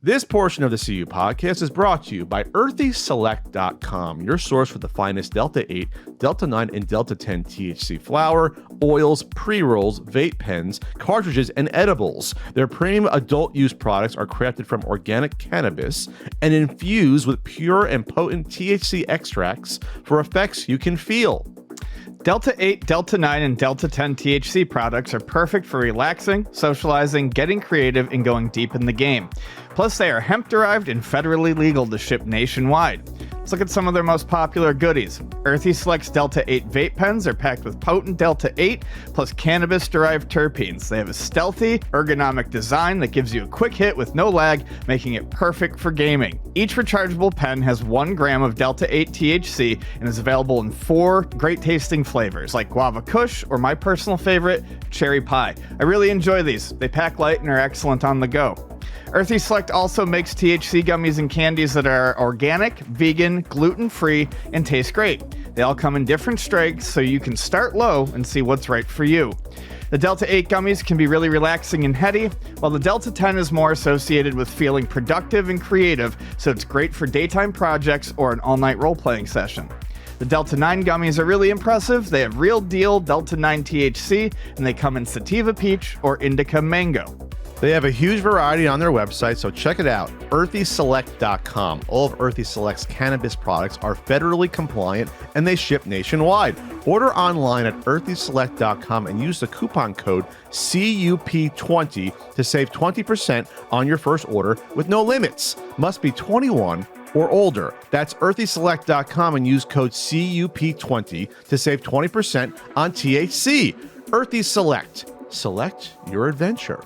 This portion of the CU podcast is brought to you by EarthySelect.com, your source for the finest Delta 8, Delta 9, and Delta 10 THC flower, oils, pre-rolls, vape pens, cartridges, and edibles. Their premium adult use products are crafted from organic cannabis and infused with pure and potent THC extracts for effects you can feel. Delta 8, Delta 9, and Delta 10 THC products are perfect for relaxing, socializing, getting creative, and going deep in the game. Plus, they are hemp-derived and federally legal to ship nationwide. Let's look at some of their most popular goodies. Earthy Select's Delta 8 vape pens are packed with potent Delta 8 plus cannabis-derived terpenes. They have a stealthy, ergonomic design that gives you a quick hit with no lag, making it perfect for gaming. Each rechargeable pen has 1 gram of Delta 8 THC and is available in 4 great-tasting flavors, like Guava Kush or my personal favorite, Cherry Pie. I really enjoy these. They pack light and are excellent on the go. Earthy Select also makes THC gummies and candies that are organic, vegan, gluten-free, and taste great. They all come in different strengths, so you can start low and see what's right for you. The Delta 8 gummies can be really relaxing and heady, while the Delta 10 is more associated with feeling productive and creative, so it's great for daytime projects or an all-night role-playing session. The Delta 9 gummies are really impressive. They have real deal Delta 9 THC, and they come in sativa peach or indica mango. They have a huge variety on their website, so check it out, earthyselect.com. All of Earthy Select's cannabis products are federally compliant, and they ship nationwide. Order online at earthyselect.com and use the coupon code CUP20 to save 20% on your first order with no limits. Must be 21 or older. That's earthyselect.com and use code CUP20 to save 20% on THC. Earthy Select. Select your adventure.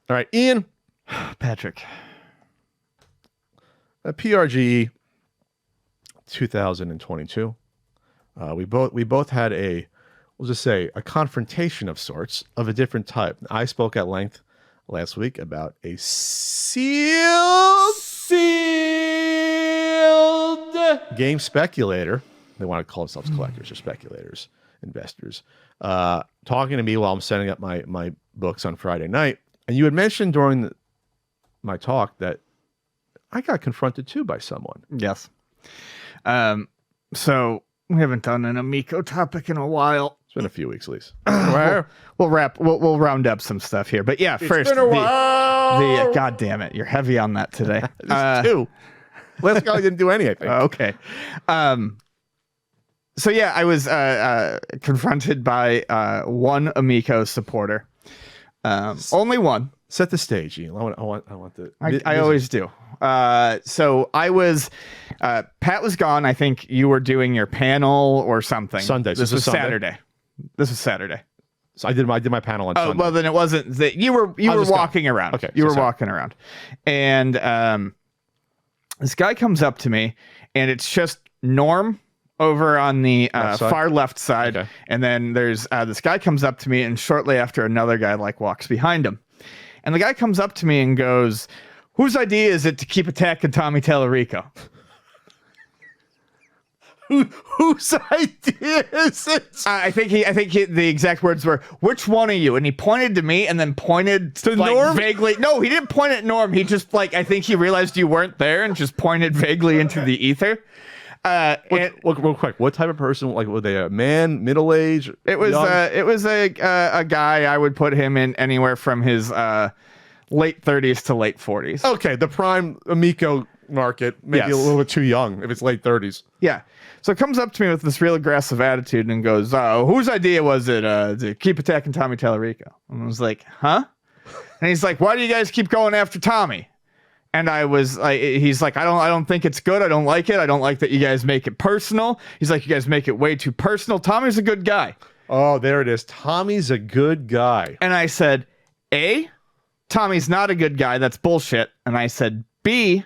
All right, Ian. Patrick. PRGE 2022. We both had a confrontation of sorts of a different type. I spoke at length last week about a sealed game speculator. They want to call themselves collectors or speculators, investors. Talking to me while I'm setting up my books on Friday night. And you had mentioned during my talk that I got confronted too by someone. Yes. So we haven't done an Amico topic in a while. It's been a few weeks, at least. We'll round up some stuff here. But yeah, first, been a while. God damn it, you're heavy on that today. Just 2. Last guy didn't do any, I think. Okay. So yeah, I was confronted by one Amico supporter. Only one. Set the stage, Ian. I want the. I always do. So I was. Pat was gone. I think you were doing your panel or something. Sunday. This was Saturday. This was Saturday. So I did my panel on Sunday. Oh well, then it wasn't that you were walking around. Okay, you were walking around, and this guy comes up to me, and it's just Norm over on the far left side. Okay. And then there's this guy comes up to me, and shortly after another guy walks behind him. And the guy comes up to me and goes, "Whose idea is it to keep attacking Tommy Tallarico?" Whose idea is it? I think the exact words were, "Which one of you?" And he pointed to me and then pointed to Norm vaguely. No, he didn't point at Norm. He just I think he realized you weren't there and just pointed vaguely into the ether. Real quick, what type of person? Were they a man, middle age? It was a guy. I would put him in anywhere from his late 30s to late 40s. Okay, the prime Amico market, maybe a little bit too young if it's late 30s. Yeah. So it comes up to me with this real aggressive attitude and goes, "Whose idea was it to keep attacking Tommy Tallarico?" And I was like, "Huh?" And he's like, "Why do you guys keep going after Tommy?" And I was like, he's like, I don't think it's good. I don't like it. I don't like that you guys make it personal. He's like, you guys make it way too personal. Tommy's a good guy. Oh, there it is. Tommy's a good guy. And I said, A, Tommy's not a good guy. That's bullshit. And I said, B,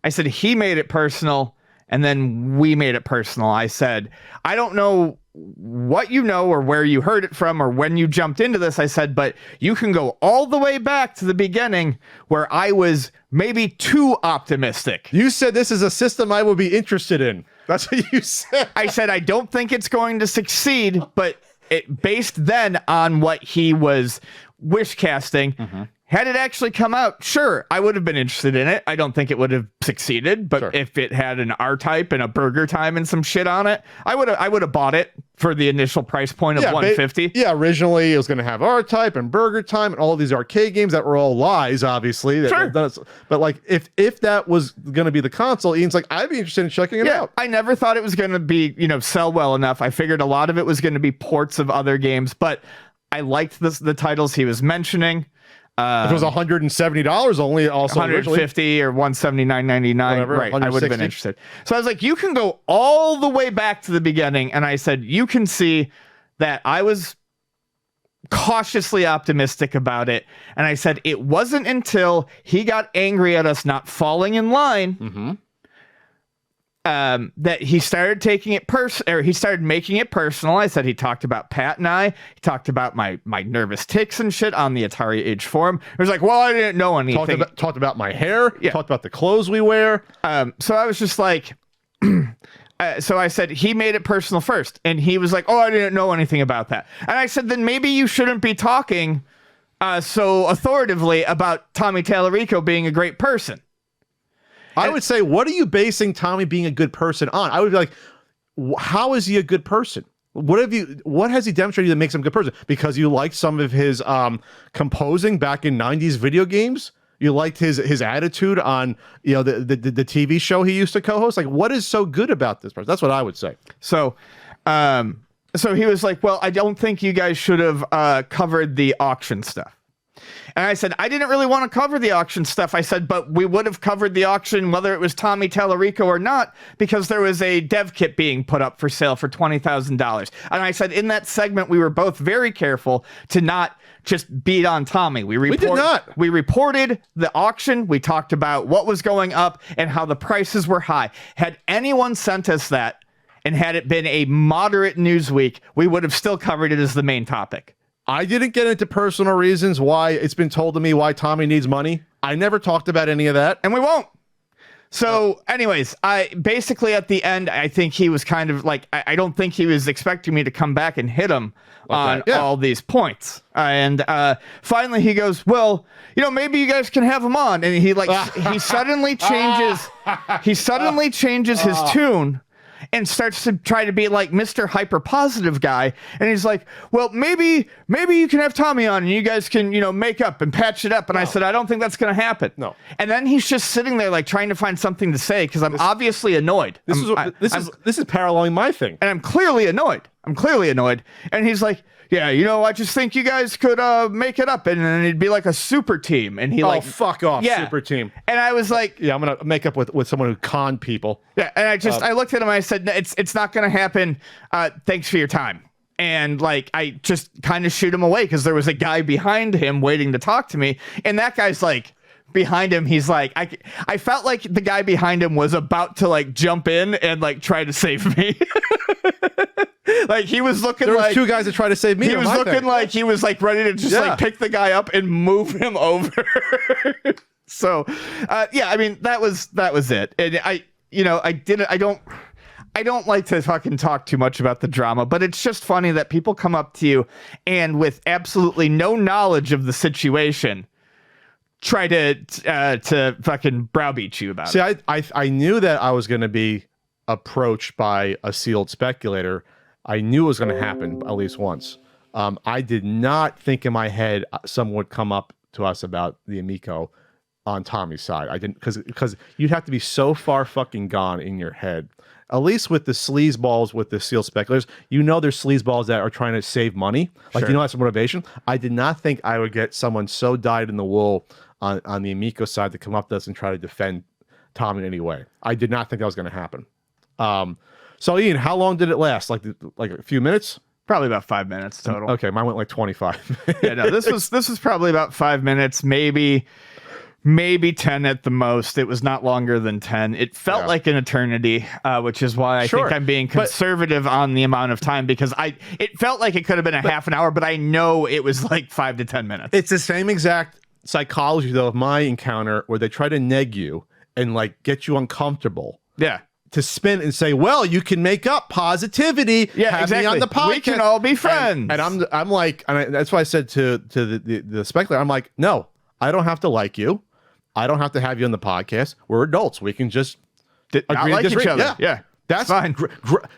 he made it personal. And then we made it personal. I said, I don't know what you know or where you heard it from or when you jumped into this. I said, but you can go all the way back to the beginning where I was maybe too optimistic. You said this is a system I would be interested in. That's what you said. I said, I don't think it's going to succeed, but it based then on what he was wish casting. Mm-hmm. Had it actually come out, sure, I would have been interested in it. I don't think it would have succeeded, but if it had an R-Type and a burger time and some shit on it, I would have bought it for the initial price point of $150. Yeah, originally it was going to have R-Type and burger time and all these arcade games that were all lies, obviously. But like, if that was going to be the console, Ian's like, I'd be interested in checking it out. I never thought it was going to be, sell well enough. I figured a lot of it was going to be ports of other games, but I liked the titles he was mentioning. If it was $170 only, also $150 or $179.99, right? I would have been interested. So I was like, you can go all the way back to the beginning, and I said, you can see that I was cautiously optimistic about it, and I said it wasn't until he got angry at us not falling in line. That he started taking it he started making it personal. I said he talked about Pat and I. He talked about my nervous tics and shit on the Atari Age forum. He was like, well, I didn't know anything. Talked about my hair. Yeah. Talked about the clothes we wear. So I was just like, so I said he made it personal first. And he was like, oh, I didn't know anything about that. And I said, then maybe you shouldn't be talking so authoritatively about Tommy Tallarico being a great person. I would say, what are you basing Tommy being a good person on? I would be like, how is he a good person? What has he demonstrated that makes him a good person? Because you liked some of his composing back in 90s video games? You liked his attitude on, the TV show he used to co-host? Like, what is so good about this person? That's what I would say. So he was like, well, I don't think you guys should have covered the auction stuff. And I said, I didn't really want to cover the auction stuff. I said, but we would have covered the auction whether it was Tommy Tallarico or not, because there was a dev kit being put up for sale for $20,000. And I said, in that segment, we were both very careful to not just beat on Tommy. We did not. We reported the auction. We talked about what was going up and how the prices were high. Had anyone sent us that, and had it been a moderate news week, we would have still covered it as the main topic. I didn't get into personal reasons why it's been told to me why Tommy needs money. I never talked about any of that. And we won't. So anyways, I basically at the end, I think he was kind of like, I don't think he was expecting me to come back and hit him on all these points. And finally he goes, well, maybe you guys can have him on. And he he suddenly changes his tune and starts to try to be like Mr. Hyper Positive guy. And he's like, well, maybe you can have Tommy on and you guys can, make up and patch it up. And I said, I don't think that's going to happen. No. And then he's just sitting there like trying to find something to say because I'm obviously annoyed. This is paralleling my thing. And I'm clearly annoyed. And he's like, yeah, I just think you guys could make it up, and then it'd be like a super team. And he fuck off, super team. And I was like, yeah, I'm gonna make up with someone who conned people. Yeah, and I looked at him and I said, it's not gonna happen. Thanks for your time. And I just kind of shoot him away because there was a guy behind him waiting to talk to me, and that guy's like. Behind him, he's like, I felt like the guy behind him was about to jump in and try to save me. He was looking there was two guys that tried to save me. He was looking like he was ready to just pick the guy up and move him over. So, I mean, that was it. And I don't like to fucking talk too much about the drama, but it's just funny that people come up to you and with absolutely no knowledge of the situation try to fucking browbeat you about it. See, I knew that I was going to be approached by a sealed speculator. I knew it was going to happen at least once. I did not think in my head someone would come up to us about the Amico on Tommy's side. I didn't, because you'd have to be so far fucking gone in your head. At least with the sleazeballs, with the sealed speculators, there's sleazeballs that are trying to save money. That's motivation. I did not think I would get someone so dyed in the wool on the Amico side to come up to us and try to defend Tom in any way. I did not think that was going to happen. So Ian, how long did it last? Like a few minutes? Probably about 5 minutes total. Okay, mine went 25. Yeah, no, this was probably about 5 minutes, maybe 10 at the most. It was not longer than 10. It felt like an eternity, which is why I think I'm being conservative on the amount of time, because it felt like it could have been a half an hour, but I know it was 5 to 10 minutes. It's the same exact psychology though of my encounter where they try to neg you and get you uncomfortable. Yeah. To spin and say, well, you can make up positivity. Yeah, have exactly. me on the podcast. We can all be friends. And I'm like, and that's why I said to the speculator, I'm like, no, I don't have to like you. I don't have to have you on the podcast. We're adults. We can just agree like to disagree. each other. Yeah. That's fine.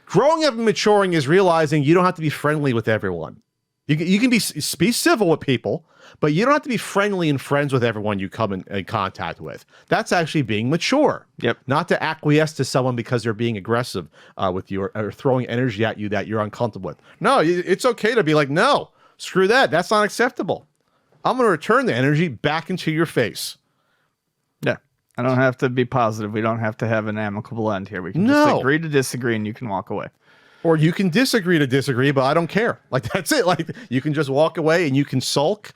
Growing up and maturing is realizing you don't have to be friendly with everyone. You can be civil with people, but you don't have to be friendly and friends with everyone you come in contact with. That's actually being mature. Yep. Not to acquiesce to someone because they're being aggressive with you or throwing energy at you that you're uncomfortable with. No, it's okay to be like, no, screw that. That's not acceptable. I'm going to return the energy back into your face. Yeah. I don't have to be positive. We don't have to have an amicable end here. We can just agree to disagree and you can walk away. Or you can disagree to disagree, but I don't care. Like, that's it. Like, you can just walk away and you can sulk.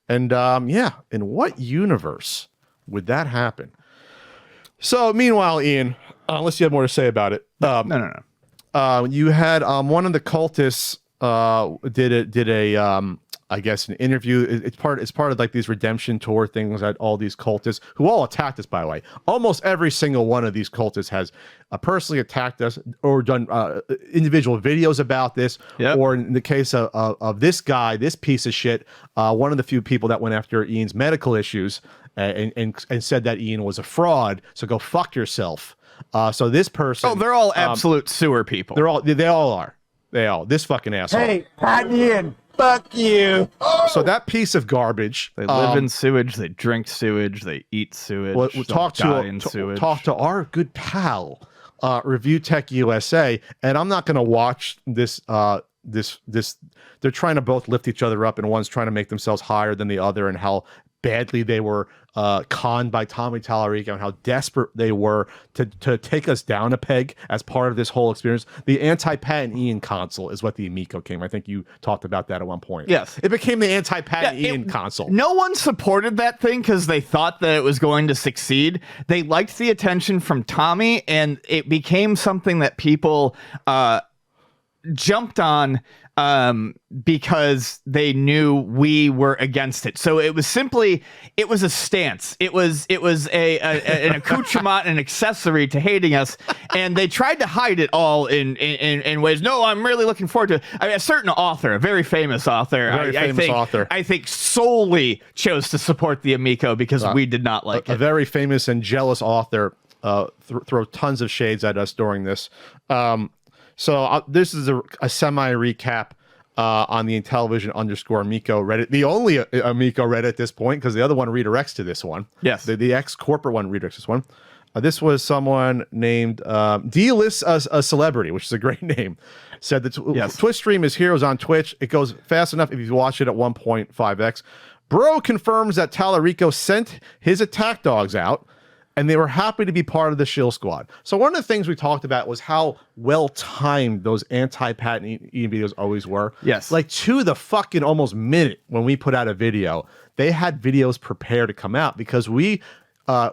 And in what universe would that happen? So, meanwhile, Ian, unless you have more to say about it. No. You had one of the cultists did a I guess an interview. It's part of like these redemption tour things that all these cultists who all attacked us, by the way. Almost every single one of these cultists has personally attacked us or done individual videos about this. Yep. Or in the case of this guy, this piece of shit, one of the few people that went after Ian's medical issues and said that Ian was a fraud. So go fuck yourself. So this person. Oh, they're all absolute sewer people. They all are. This fucking asshole. Hey, Pat Ian. Fuck you. So that piece of garbage. They live in sewage. They drink sewage. They eat sewage. We'll talk to our good pal, Review Tech USA, and I'm not going to watch this. They're trying to both lift each other up, and one's trying to make themselves higher than the other, and how badly they were conned by Tommy Tallarico and how desperate they were to take us down a peg as part of this whole experience. The Anti-Pat and Ian console is what the Amico came. I think you talked about that at one point. Yes. It became the Anti-Pat and Ian console. No one supported that thing because they thought that it was going to succeed. They liked the attention from Tommy, and it became something that people jumped on because they knew we were against it. So it was a stance. It was an accoutrement, an accessory to hating us, and they tried to hide it all in ways. No, I'm really looking forward to it. I mean, a certain author, a very famous author, I think solely chose to support the Amico because we did not like it. A very famous and jealous author throw tons of shades at us during this. So this is a semi recap on the Intellivision _Amico Reddit, the only Amico Reddit at this point, because the other one redirects to this one. Yes, the ex-corporate one redirects this one. This was someone named D-List a Celebrity, which is a great name. Said that Twitch stream is Heroes on Twitch. It goes fast enough if you watch it at 1.5x. Bro confirms that Tallarico sent his attack dogs out, and they were happy to be part of the shill squad. So one of the things we talked about was how well-timed those anti-Pat Ian videos always were. Yes. Like to the fucking almost minute when we put out a video, they had videos prepared to come out because we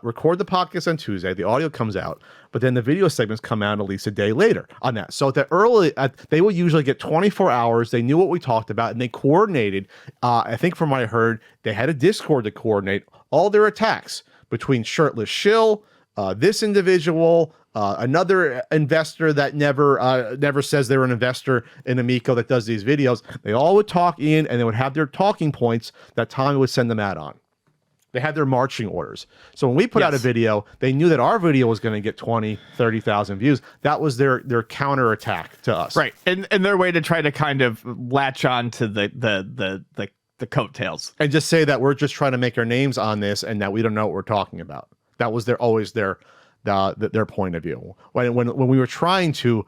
record the podcast on Tuesday, the audio comes out, but then the video segments come out at least a day later on that. So they will usually get 24 hours. They knew what we talked about, and they coordinated. I think from what I heard, they had a Discord to coordinate all their attacks between Shirtless Shill, this individual, another investor that never says they're an investor in Amico that does these videos. They all would talk in, and they would have their talking points that Tommy would send them out on. They had their marching orders. So when we put out a video, they knew that our video was going to get 20, 30,000 views. That was their counterattack to us. Right. And their way to try to kind of latch on to the coattails and just say that we're just trying to make our names on this and that we don't know what we're talking about. That was always their point of view. When we were trying to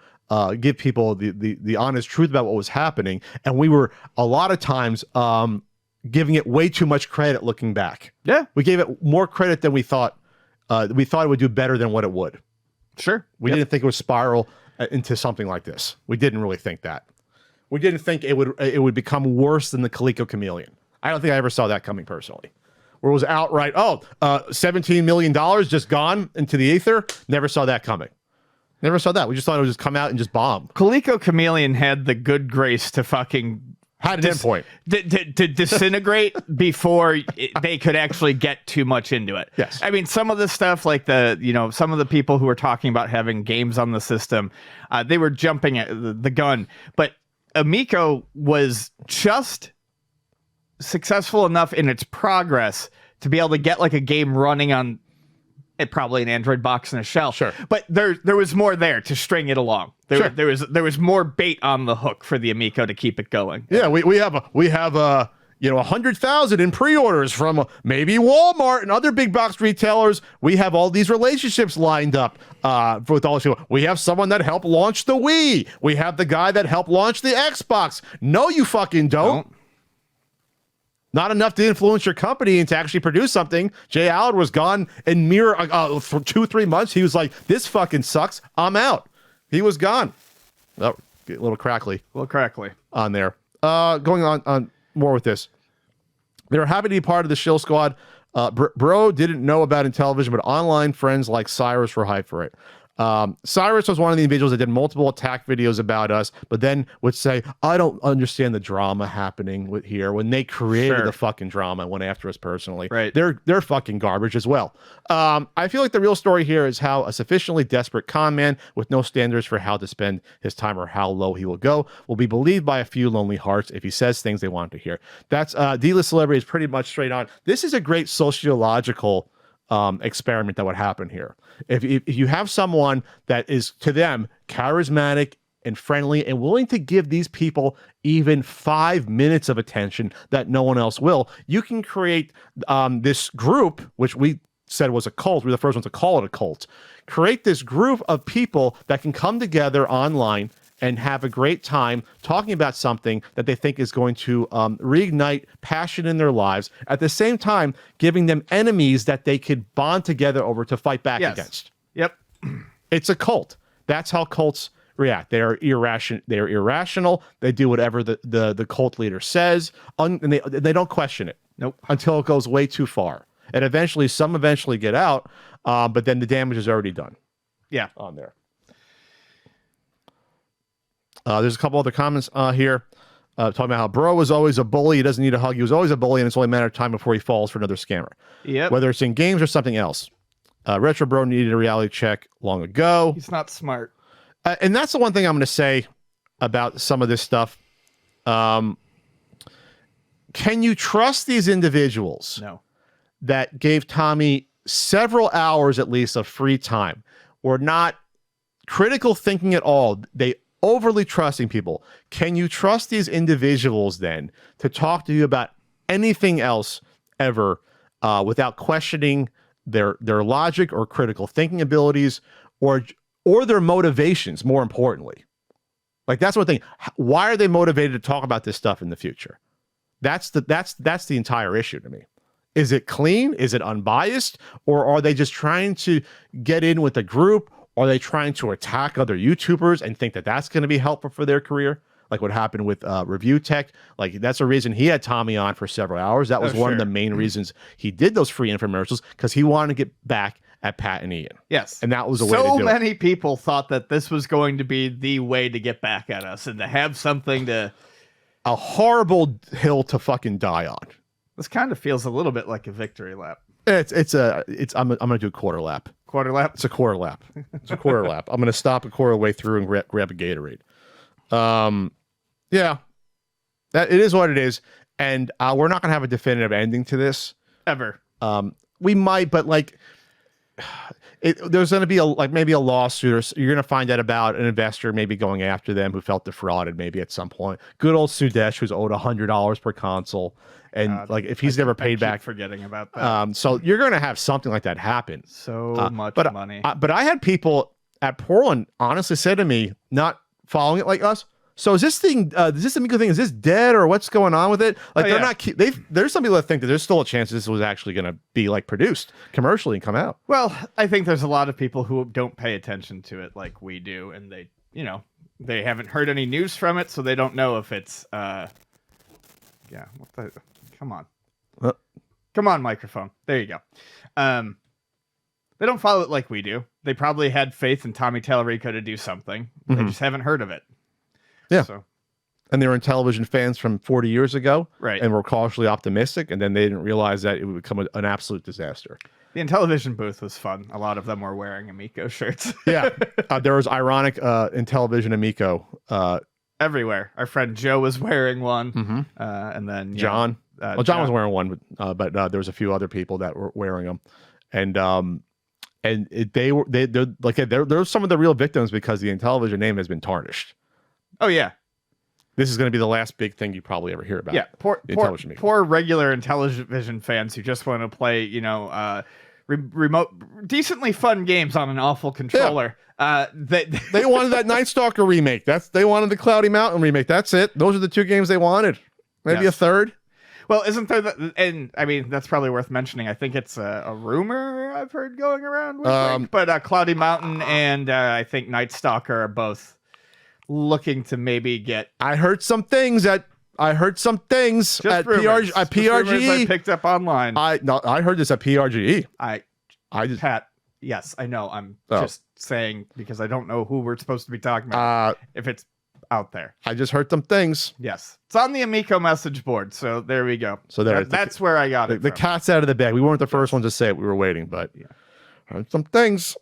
give people the honest truth about what was happening, and we were a lot of times giving it way too much credit looking back. Yeah. We gave it more credit than we thought. We thought it would do better than what it would. Sure. We didn't think it would spiral into something like this. We didn't really think that. We didn't think it would become worse than the Calico Chameleon. I don't think I ever saw that coming personally. Where it was outright, $17 million just gone into the ether. Never saw that coming. Never saw that. We just thought it would just come out and just bomb. Calico Chameleon had the good grace to fucking had an endpoint to disintegrate before they could actually get too much into it. Yes. I mean, some of the stuff like some of the people who were talking about having games on the system, they were jumping at the gun, but Amico was just successful enough in its progress to be able to get like a game running on probably an Android box and a shell. Sure. But there was more there to string it along. Sure. There was more bait on the hook for the Amico to keep it going. Yeah, we have 100,000 in pre-orders from maybe Walmart and other big box retailers. We have all these relationships lined up with all these people. We have someone that helped launch the Wii. We have the guy that helped launch the Xbox. No, you fucking don't. Not enough to influence your company and to actually produce something. Jay Allard was gone in mere for 2-3 months. He was like, this fucking sucks. I'm out. He was gone. Oh, get a little crackly. On there. Going on more with this. They're happy to be part of the Shill Squad. Bro didn't know about Intellivision, but online friends like Cyrus were hyped for it. Cyrus was one of the individuals that did multiple attack videos about us, but then would say, I don't understand the drama happening with here when they created the fucking drama and went after us personally. Right. They're fucking garbage as well. I feel like the real story here is how a sufficiently desperate con man with no standards for how to spend his time or how low he will go will be believed by a few lonely hearts if he says things they want to hear. That's D-list celebrity is pretty much straight on. This is a great sociological experiment that would happen here. If you have someone that is to them charismatic and friendly and willing to give these people even 5 minutes of attention that no one else will, you can create this group, which we said was a cult. We're the first ones to call it a cult. Create this group of people that can come together online and have a great time talking about something that they think is going to reignite passion in their lives, at the same time giving them enemies that they could bond together over to fight back against. Yep. It's a cult. That's how cults react. They are irrational. They do whatever the cult leader says, and they don't question it. Nope. Until it goes way too far. And eventually, some get out, but then the damage is already done. Yeah. On there. There's a couple other comments here talking about how Bro was always a bully. He doesn't need a hug. He was always a bully, and it's only a matter of time before he falls for another scammer. Yep. Whether it's in games or something else. Retro Bro needed a reality check long ago. He's not smart. And that's the one thing I'm going to say about some of this stuff. Can you trust these individuals? No. That gave Tommy several hours at least of free time, or not critical thinking at all. They overly trusting people. Can you trust these individuals then to talk to you about anything else ever without questioning their logic or critical thinking abilities or their motivations, more importantly? Like, that's one thing. Why are they motivated to talk about this stuff in the future? That's the entire issue to me. Is it clean? Is it unbiased? Or are they just trying to get in with the group? Are they trying to attack other YouTubers and think that that's going to be helpful for their career? Like what happened with Review Tech. Like, that's a reason he had Tommy on for several hours. That was one of the main reasons he did those free infomercials, because he wanted to get back at Pat and Ian. Yes. And that was a way to do it. So many people thought that this was going to be the way to get back at us and to have something to... A horrible hill to fucking die on. This kind of feels a little bit like a victory lap. I'm gonna do a quarter lap. Quarter lap? It's a quarter lap. It's a quarter lap. I'm gonna stop a quarter way through and grab a Gatorade. Yeah, that it is what it is, and we're not gonna have a definitive ending to this ever. We might, but like, there's gonna be maybe a lawsuit, or you're gonna find out about an investor maybe going after them who felt defrauded maybe at some point. Good old Sudesh, who's owed $100 per console. And like, if he's never paid back, forgetting about that. So you're going to have something like that happen. So much money. But I had people at Portland honestly say to me, not following it like us, so is this thing, this Amico thing, is this dead, or what's going on with it? Like, there's some people that think that there's still a chance this was actually going to be like produced commercially and come out. Well, I think there's a lot of people who don't pay attention to it like we do, and they haven't heard any news from it, so they don't know if it's come on. Come on, microphone. There you go. They don't follow it like we do. They probably had faith in Tommy Tallarico to do something. They just haven't heard of it. Yeah. So. And they were Intellivision fans from 40 years ago. Right. And were cautiously optimistic, and then they didn't realize that it would become an absolute disaster. The Intellivision booth was fun. A lot of them were wearing Amico shirts. Yeah. There was ironic Intellivision Amico. Everywhere. Our friend Joe was wearing one. And then Well, John was wearing one, but there was a few other people that were wearing them, and they're some of the real victims because the Intellivision name has been tarnished. Oh yeah, this is going to be the last big thing you probably ever hear about. Yeah, poor regular Intellivision fans who just want to play, remote, decently fun games on an awful controller. Yeah. They wanted that Night Stalker remake. They wanted the Cloudy Mountain remake. That's it. Those are the two games they wanted. Maybe a third. Well, isn't there and I mean, that's probably worth mentioning. I think it's a rumor I've heard going around with but Cloudy Mountain and I think Night Stalker are both looking to maybe get. I heard some things at PRGE. I picked up online. I heard this at PRGE. Pat, yes, I know. I'm just saying because I don't know who we're supposed to be talking about. If it's out there. I just heard some things. Yes. It's on the Amico message board, so there we go. So that's where I got it. The cat's out of the bag. We weren't the first ones to say it. We were waiting, but heard some things.